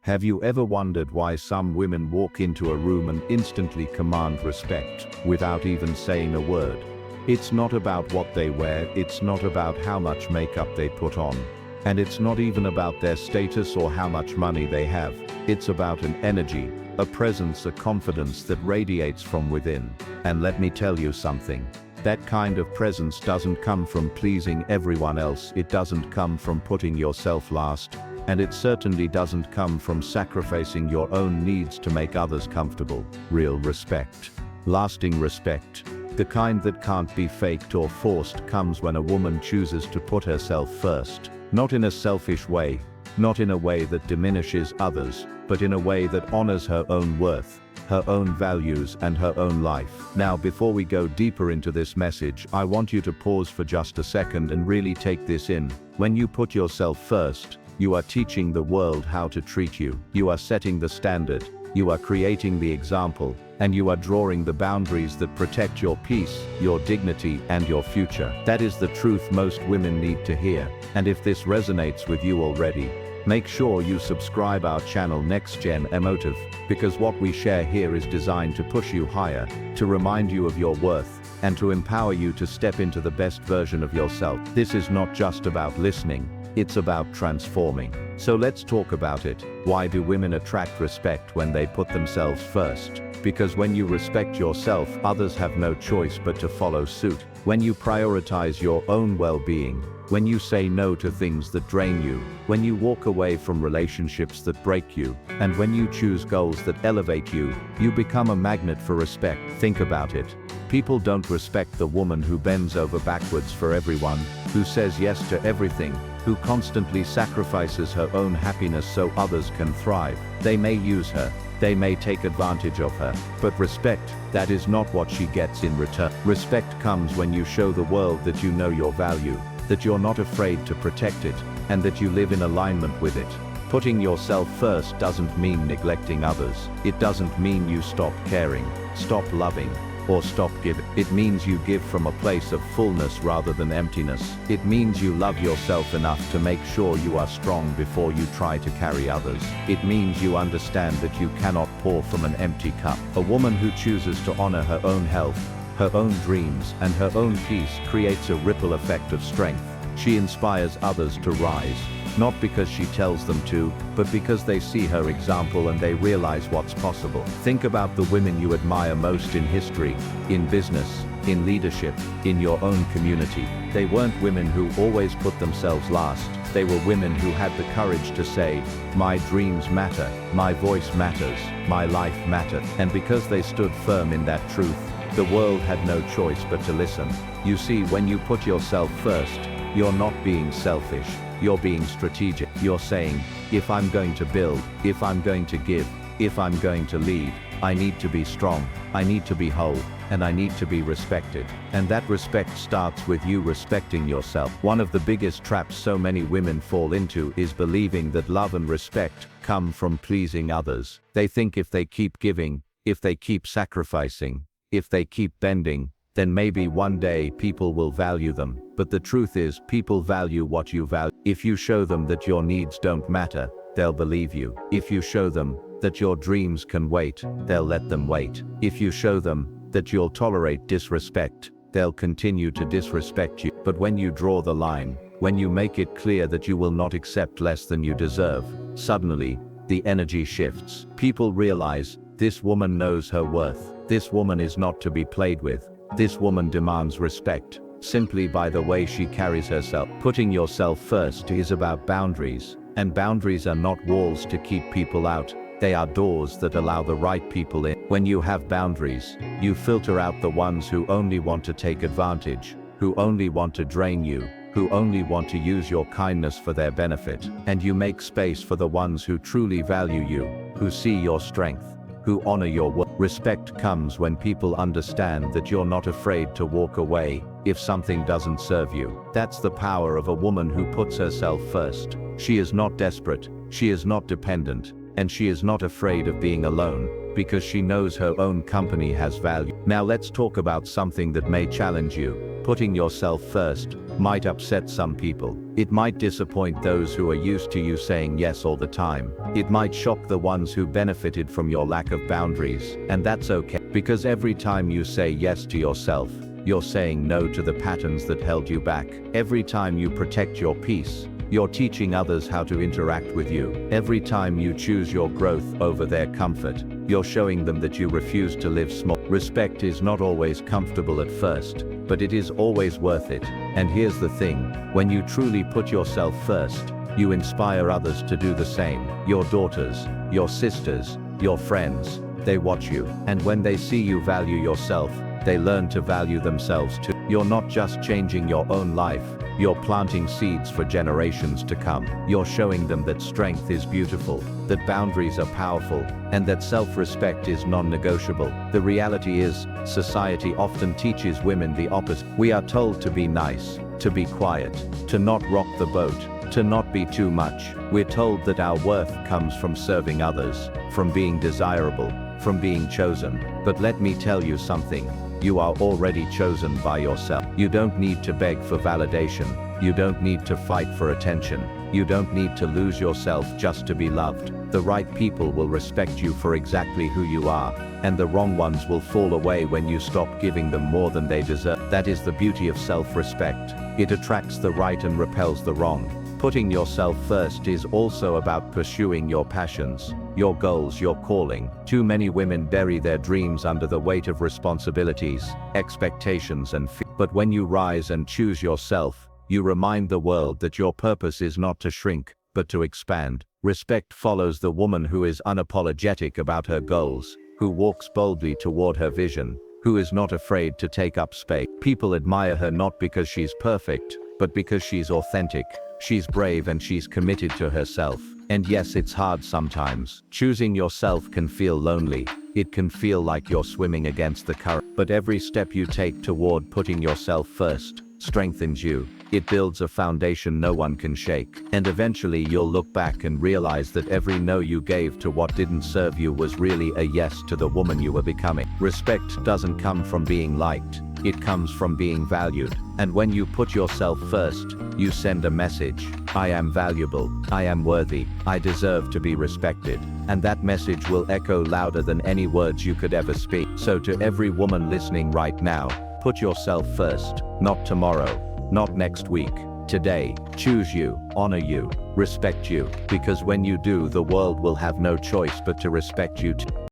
Have you ever wondered why some women walk into a room and instantly command respect, without even saying a word? It's not about what they wear, it's not about how much makeup they put on. And it's not even about their status or how much money they have. It's about an energy, a presence, a confidence that radiates from within. And let me tell you something. That kind of presence doesn't come from pleasing everyone else, it doesn't come from putting yourself last, and it certainly doesn't come from sacrificing your own needs to make others comfortable. Real respect. Lasting respect. The kind that can't be faked or forced comes when a woman chooses to put herself first. Not in a selfish way, not in a way that diminishes others, but in a way that honors her own worth, her own values and her own life. Now, before we go deeper into this message, I want you to pause for just a second and really take this in. When you put yourself first, you are teaching the world how to treat you. You are setting the standard, you are creating the example, and you are drawing the boundaries that protect your peace, your dignity, and your future. That is the truth most women need to hear. And if this resonates with you already, make sure you subscribe our channel Next Gen Emotive, because what we share here is designed to push you higher, to remind you of your worth, and to empower you to step into the best version of yourself. This is not just about listening, it's about transforming. So let's talk about it. Why do women attract respect when they put themselves first? Because when you respect yourself, others have no choice but to follow suit. When you prioritize your own well-being, when you say no to things that drain you, when you walk away from relationships that break you, and when you choose goals that elevate you, you become a magnet for respect. Think about it. People don't respect the woman who bends over backwards for everyone, who says yes to everything, who constantly sacrifices her own happiness so others can thrive. They may use her, they may take advantage of her, but respect, that is not what she gets in return. Respect comes when you show the world that you know your value, that you're not afraid to protect it, and that you live in alignment with it. Putting yourself first doesn't mean neglecting others. It doesn't mean you stop caring, stop loving, or stop giving. It means you give from a place of fullness rather than emptiness. It means you love yourself enough to make sure you are strong before you try to carry others. It means you understand that you cannot pour from an empty cup. A woman who chooses to honor her own health, her own dreams, and her own peace creates a ripple effect of strength. She inspires others to rise, not because she tells them to, but because they see her example and they realize what's possible. Think about the women you admire most in history, in business, in leadership, in your own community. They weren't women who always put themselves last. They were women who had the courage to say, my dreams matter, my voice matters, my life matters. And because they stood firm in that truth, the world had no choice but to listen. You see, when you put yourself first, you're not being selfish, you're being strategic. You're saying, if I'm going to build, if I'm going to give, if I'm going to lead, I need to be strong, I need to be whole, and I need to be respected. And that respect starts with you respecting yourself. One of the biggest traps so many women fall into is believing that love and respect come from pleasing others. They think if they keep giving, if they keep sacrificing, if they keep bending, then maybe one day people will value them. But the truth is, people value what you value. If you show them that your needs don't matter, they'll believe you. If you show them that your dreams can wait, they'll let them wait. If you show them that you'll tolerate disrespect, they'll continue to disrespect you. But when you draw the line, when you make it clear that you will not accept less than you deserve, suddenly, the energy shifts. People realize, this woman knows her worth. This woman is not to be played with. This woman demands respect, simply by the way she carries herself. Putting yourself first is about boundaries, and boundaries are not walls to keep people out. They are doors that allow the right people in. When you have boundaries, you filter out the ones who only want to take advantage, who only want to drain you, who only want to use your kindness for their benefit, and you make space for the ones who truly value you, who see your strength, who honor your work. Respect comes when people understand that you're not afraid to walk away if something doesn't serve you. That's the power of a woman who puts herself first. She is not desperate, she is not dependent, and she is not afraid of being alone, because she knows her own company has value. Now let's talk about something that may challenge you. Putting yourself first might upset some people. It might disappoint those who are used to you saying yes all the time. It might shock the ones who benefited from your lack of boundaries, and that's okay. Because every time you say yes to yourself, you're saying no to the patterns that held you back. Every time you protect your peace, you're teaching others how to interact with you. Every time you choose your growth over their comfort, you're showing them that you refuse to live small. Respect is not always comfortable at first, but it is always worth it. And here's the thing, when you truly put yourself first, you inspire others to do the same. Your daughters, your sisters, your friends, they watch you. And when they see you value yourself, they learn to value themselves too. You're not just changing your own life, you're planting seeds for generations to come. You're showing them that strength is beautiful, that boundaries are powerful, and that self-respect is non-negotiable. The reality is, society often teaches women the opposite. We are told to be nice, to be quiet, to not rock the boat, to not be too much. We're told that our worth comes from serving others, from being desirable, from being chosen. But let me tell you something. You are already chosen by yourself. You don't need to beg for validation. You don't need to fight for attention. You don't need to lose yourself just to be loved. The right people will respect you for exactly who you are, and the wrong ones will fall away when you stop giving them more than they deserve. That is the beauty of self-respect. It attracts the right and repels the wrong. Putting yourself first is also about pursuing your passions, your goals, your calling. Too many women bury their dreams under the weight of responsibilities, expectations and fear. But when you rise and choose yourself, you remind the world that your purpose is not to shrink, but to expand. Respect follows the woman who is unapologetic about her goals, who walks boldly toward her vision, who is not afraid to take up space. People admire her not because she's perfect, but because she's authentic. She's brave and she's committed to herself. And yes, it's hard sometimes. Choosing yourself can feel lonely. It can feel like you're swimming against the current. But every step you take toward putting yourself first strengthens you. It builds a foundation no one can shake. And eventually you'll look back and realize that every no you gave to what didn't serve you was really a yes to the woman you were becoming. Respect doesn't come from being liked. It comes from being valued. And when you put yourself first, you send a message. I am valuable. I am worthy. I deserve to be respected. And that message will echo louder than any words you could ever speak. So to every woman listening right now, put yourself first. Not tomorrow, not next week. Today, choose you, honor you, respect you. Because when you do, the world will have no choice but to respect you too.